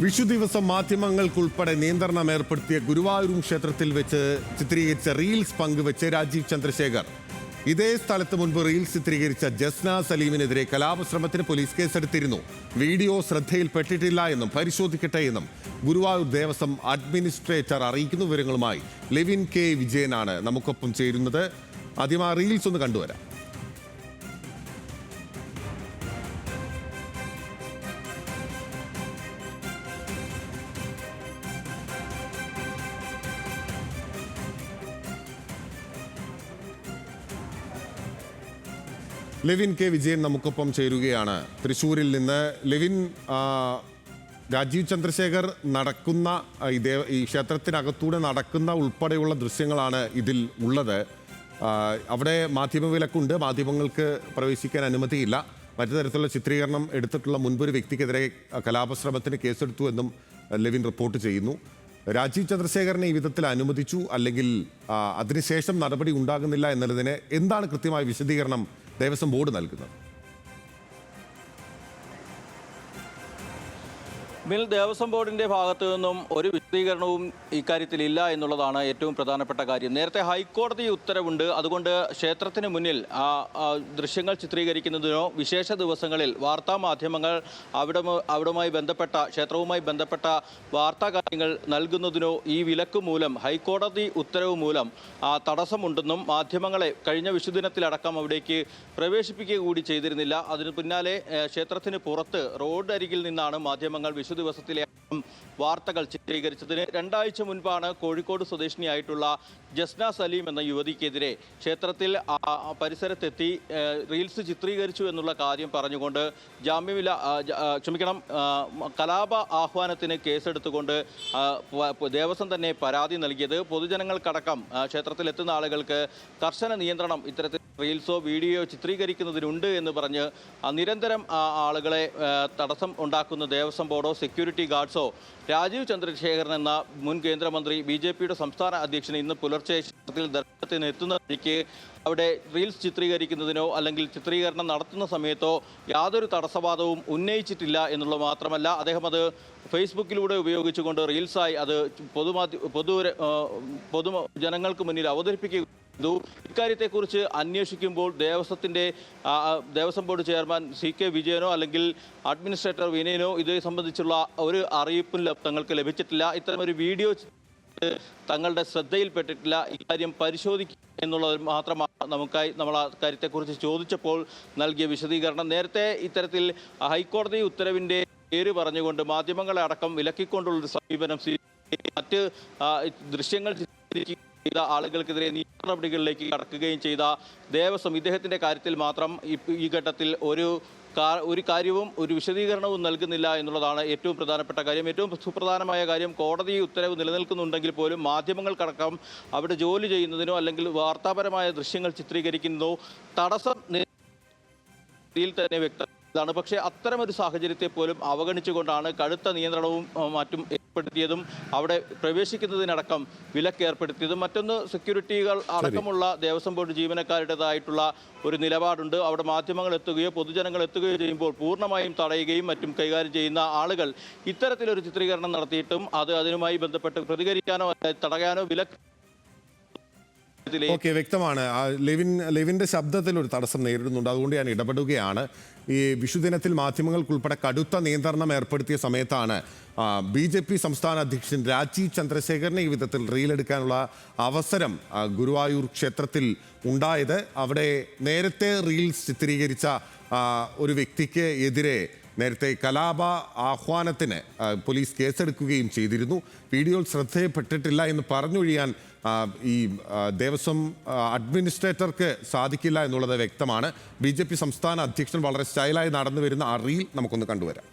വിഷു ദിവസം മാധ്യമങ്ങൾക്കുൾപ്പെടെ നിയന്ത്രണം ഏർപ്പെടുത്തിയ ഗുരുവായൂർ ക്ഷേത്രത്തിൽ വെച്ച് ചിത്രീകരിച്ച റീൽസ് പങ്കുവെച്ച് രാജീവ് ചന്ദ്രശേഖർ. ഇതേ സ്ഥലത്ത് മുൻപ് റീൽസ് ചിത്രീകരിച്ച ജസ്ന സലീമിനെതിരെ കലാപശ്രമത്തിന് പോലീസ് കേസെടുത്തിരുന്നു. വീഡിയോ ശ്രദ്ധയിൽപ്പെട്ടിട്ടില്ല എന്നും പരിശോധിക്കട്ടെ എന്നും ഗുരുവായൂർ ദേവസ്വം അഡ്മിനിസ്ട്രേറ്റർ അറിയിക്കുന്ന വിവരങ്ങളുമായി ലെവിൻ കെ വിജയനാണ് നമുക്കൊപ്പം ചേരുന്നത്. ആദ്യം ആ റീൽസ് ഒന്ന് കണ്ടുവരാം. ലെവിൻ കെ വിജയൻ നമുക്കൊപ്പം ചേരുകയാണ് തൃശ്ശൂരിൽ നിന്ന്. ലെവിൻ, രാജീവ് ചന്ദ്രശേഖർ നടക്കുന്ന ഈ ക്ഷേത്രത്തിനകത്തൂടെ നടക്കുന്ന ഉൾപ്പെടെയുള്ള ദൃശ്യങ്ങളാണ് ഇതിൽ ഉള്ളത്. അവിടെ മാധ്യമ വിലക്കുണ്ട്, മാധ്യമങ്ങൾക്ക് പ്രവേശിക്കാൻ അനുമതിയില്ല. മറ്റു തരത്തിലുള്ള ചിത്രീകരണം എടുത്തിട്ടുള്ള മുൻപൊരു വ്യക്തിക്കെതിരെ കലാപശ്രമത്തിന് കേസെടുത്തു എന്നും ലെവിൻ റിപ്പോർട്ട് ചെയ്യുന്നു. രാജീവ് ചന്ദ്രശേഖരനെ ഈ വിധത്തിൽ അനുവദിച്ചു, അല്ലെങ്കിൽ അതിനുശേഷം നടപടി ഉണ്ടാകുന്നില്ല എന്നതിന് എന്താണ് കൃത്യമായ വിശദീകരണം ദേവസ്വം ബോർഡ് നൽകുന്നത്? ദേവസ്വം ബോർഡിൻ്റെ ഭാഗത്തു നിന്നും ഒരു വിശദീകരണവും ഇക്കാര്യത്തിൽ ഇല്ല എന്നുള്ളതാണ് ഏറ്റവും പ്രധാനപ്പെട്ട കാര്യം. നേരത്തെ ഹൈക്കോടതി ഉത്തരവുണ്ട്. അതുകൊണ്ട് ക്ഷേത്രത്തിന് മുന്നിൽ ദൃശ്യങ്ങൾ ചിത്രീകരിക്കുന്നതിനോ വിശേഷ ദിവസങ്ങളിൽ വാർത്താ മാധ്യമങ്ങൾ അവിടുമായി ബന്ധപ്പെട്ട ക്ഷേത്രവുമായി ബന്ധപ്പെട്ട വാർത്താ കാര്യങ്ങൾ നൽകുന്നതിനോ ഈ വിലക്ക് മൂലം, ഹൈക്കോടതി ഉത്തരവ് മൂലം തടസ്സമുണ്ടെന്നും മാധ്യമങ്ങളെ കഴിഞ്ഞ വിഷുദിനത്തിലടക്കം അവിടേക്ക് പ്രവേശിപ്പിക്കുക കൂടി ചെയ്തിരുന്നില്ല. അതിന് പിന്നാലെ ക്ഷേത്രത്തിന് പുറത്ത് റോഡ് അരികിൽ നിന്നാണ് മാധ്യമങ്ങൾ ദിവസത്തിലെ വാർത്തകൾ ചിത്രീകരിച്ചതിന് 2 ആഴ്ച മുൻപാണ് കോഴിക്കോട് സ്വദേശിനിയായിട്ടുള്ള ജസ്ന സലീം എന്ന യുവതിക്കെതിരെ ക്ഷേത്രത്തിൽ പരിസരത്തെത്തി റീൽസ് ചിത്രീകരിച്ചു എന്നുള്ള കാര്യം പറഞ്ഞുകൊണ്ട് കലാപ ആഹ്വാനത്തിന് കേസെടുത്തുകൊണ്ട് ദേവസ്വം തന്നെ പരാതി നൽകിയത്. പൊതുജനങ്ങൾക്കടക്കം ക്ഷേത്രത്തിലെത്തുന്ന ആളുകൾക്ക് കർശന നിയന്ത്രണം ഇത്തരത്തിൽ റീൽസോ വീഡിയോയോ ചിത്രീകരിക്കുന്നതിനുണ്ട് എന്ന് പറഞ്ഞ് നിരന്തരം ആളുകളെ തടസ്സം ഉണ്ടാക്കുന്ന ദേവസ്വം ബോർഡോ സെക്യൂരിറ്റി ഗാർഡ്സോ രാജീവ് ചന്ദ്രശേഖരൻ എന്ന മുൻ കേന്ദ്രമന്ത്രി BJPയുടെ സംസ്ഥാന അധ്യക്ഷൻ ഇന്ന് പുലർച്ചെ ക്ഷേത്രത്തിൽ ദർശനത്തിന് എത്തുന്ന വഴിക്ക് അവിടെ റീൽസ് ചിത്രീകരിക്കുന്നതിനോ അല്ലെങ്കിൽ ചിത്രീകരണം നടത്തുന്ന സമയത്തോ യാതൊരു തടസ്സവാദവും ഉന്നയിച്ചിട്ടില്ല എന്നുള്ളത് മാത്രമല്ല, അദ്ദേഹം അത് ഫേസ്ബുക്കിലൂടെ ഉപയോഗിച്ചുകൊണ്ട് റീൽസായി അത് പൊതുജനങ്ങൾക്ക് മുന്നിൽ അവതരിപ്പിക്കുക. ഇക്കാര്യത്തെക്കുറിച്ച് അന്വേഷിക്കുമ്പോൾ ദേവസ്വം ബോർഡ് ചെയർമാൻ CK വിജയനോ അല്ലെങ്കിൽ അഡ്മിനിസ്ട്രേറ്റർ വിനയനോ ഇത് സംബന്ധിച്ചുള്ള ഒരു അറിയിപ്പും തങ്ങൾക്ക് ലഭിച്ചിട്ടില്ല. ഇത്തരമൊരു വീഡിയോ തങ്ങളുടെ ശ്രദ്ധയിൽപ്പെട്ടിട്ടില്ല. ഇക്കാര്യം പരിശോധിക്കുക എന്നുള്ളത് മാത്രമാണ് നമ്മൾ ആ കാര്യത്തെക്കുറിച്ച് ചോദിച്ചപ്പോൾ നൽകിയ വിശദീകരണം. നേരത്തെ ഇത്തരത്തിൽ ഹൈക്കോടതി ഉത്തരവിൻ്റെ പേര് പറഞ്ഞുകൊണ്ട് മാധ്യമങ്ങളെ അടക്കം വിലക്കിക്കൊണ്ടുള്ളൊരു സമീപനം മറ്റ് ദൃശ്യങ്ങൾ ചെയ്ത ആളുകൾക്കെതിരെ നിയമ നടപടികളിലേക്ക് കടക്കുകയും ചെയ്ത ദേവസ്വം ഇദ്ദേഹത്തിൻ്റെ കാര്യത്തിൽ മാത്രം ഈ ഘട്ടത്തിൽ ഒരു കാര്യവും ഒരു വിശദീകരണവും നൽകുന്നില്ല എന്നുള്ളതാണ് ഏറ്റവും പ്രധാനപ്പെട്ട കാര്യം. ഏറ്റവും സുപ്രധാനമായ കാര്യം, കോടതി ഉത്തരവ് നിലനിൽക്കുന്നുണ്ടെങ്കിൽ പോലും മാധ്യമങ്ങൾക്കടക്കം അവിടെ ജോലി ചെയ്യുന്നതിനോ അല്ലെങ്കിൽ വാർത്താപരമായ ദൃശ്യങ്ങൾ ചിത്രീകരിക്കുന്നതോ തടസ്സം തന്നെ വ്യക്തമാണ്. പക്ഷേ അത്തരമൊരു സാഹചര്യത്തെ പോലും അവഗണിച്ചുകൊണ്ടാണ് കടുത്ത നിയന്ത്രണവും മറ്റും ഏർപ്പെടുത്തിയതും അവിടെ പ്രവേശിക്കുന്നതിനടക്കം വിലക്ക് ഏർപ്പെടുത്തിയതും. മറ്റൊന്ന്, സെക്യൂരിറ്റികൾ അടക്കമുള്ള ദേവസ്വം ബോർഡ് ജീവനക്കാരുടേതായിട്ടുള്ള ഒരു നിലപാടുണ്ട്. അവിടെ മാധ്യമങ്ങൾ എത്തുകയോ പൊതുജനങ്ങൾ എത്തുകയോ ചെയ്യുമ്പോൾ പൂർണ്ണമായും തടയുകയും മറ്റും കൈകാര്യം ചെയ്യുന്ന ആളുകൾ ഇത്തരത്തിലൊരു ചിത്രീകരണം നടത്തിയിട്ടും അതിനുമായി ബന്ധപ്പെട്ട് പ്രതികരിക്കാനോ തടയാനോ വിലക്ക്. ഓക്കെ, വ്യക്തമാണ്. ലെവിൻ്റെ ശബ്ദത്തിൽ ഒരു തടസ്സം നേരിടുന്നുണ്ട്, അതുകൊണ്ട് ഞാൻ ഇടപെടുകയാണ്. ഈ വിഷുദിനത്തിൽ മാധ്യമങ്ങൾക്കുൾപ്പെടെ കടുത്ത നിയന്ത്രണം ഏർപ്പെടുത്തിയ സമയത്താണ് BJP സംസ്ഥാന അധ്യക്ഷൻ രാജീവ് ചന്ദ്രശേഖരനെ ഈ വിധത്തിൽ റീലെടുക്കാനുള്ള അവസരം ഗുരുവായൂർ ക്ഷേത്രത്തിൽ ഉണ്ടായത്. അവിടെ നേരത്തെ റീൽസ് ചിത്രീകരിച്ച ഒരു വ്യക്തിക്ക് എതിരെ നേരത്തെ കലാപ ആഹ്വാനത്തിന് പോലീസ് കേസെടുക്കുകയും ചെയ്തിരുന്നു. വീഡിയോയിൽ ശ്രദ്ധയപ്പെട്ടിട്ടില്ല എന്ന് പറഞ്ഞൊഴിയാൻ ഈ ദേവസ്വം അഡ്മിനിസ്ട്രേറ്റർക്ക് സാധിക്കില്ല എന്നുള്ളത് വ്യക്തമാണ്. BJP സംസ്ഥാന അധ്യക്ഷൻ വളരെ സ്റ്റൈലായി നടന്നു വരുന്ന ആ റീൽ നമുക്കൊന്ന് കണ്ടുവരാം.